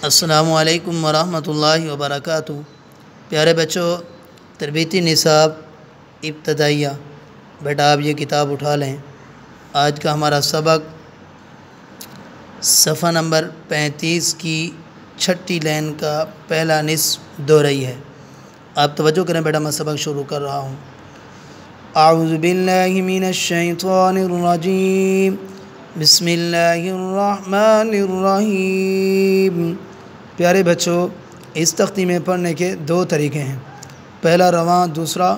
السلام علیکم ورحمۃ اللہ وبرکاتہ۔ پیارے بچوں، تربیتی نصاب ابتدائیہ، بیٹا آپ یہ کتاب اٹھا لیں۔ آج کا ہمارا سبق صفحہ نمبر 35 کی چھٹی لائن کا پہلا نصف دورئی ہے۔ آپ توجہ کریں بیٹا، میں سبق شروع کر رہا ہوں۔ اعوذ باللہ من الشیطان الرجیم، بسم اللہ الرحمن الرحیم۔ پیارے بچوں، اس تختی میں پڑھنے کے دو طریقے ہیں، پہلا رواں، دوسرا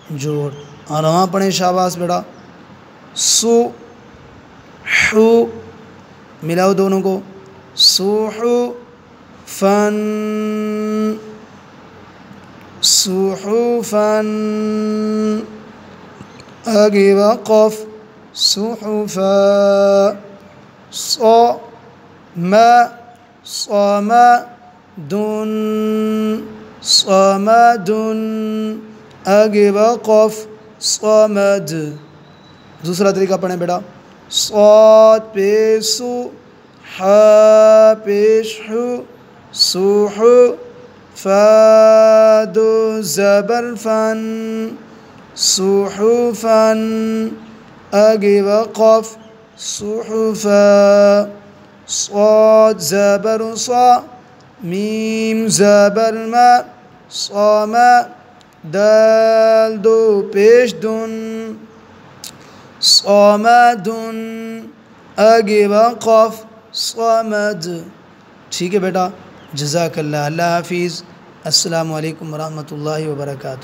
جوڑ۔ اور رواں پڑھیں شاباش بیٹا۔ سو حو، ملاؤ دونوں کو، سوحو فن، صحفن، آگے وقف، صحفا، صمد، صمدن، صمدن، آگے وقف، صمد۔ دوسرا طریقہ پڑھیں بیٹا، صاد پیش سو، حا پیش حو، سوح، فاد زبر فن، صحفن، آگے وقف، صحفا، صاد زبر صا، میم زبر ما، صما، دال دو پیش دن، صمدن، آگے وقف، صمد۔ ٹھیک ہے بیٹا، جزاک اللہ، اللہ حافظ، السلام علیکم ورحمۃ اللہ وبرکاتہ۔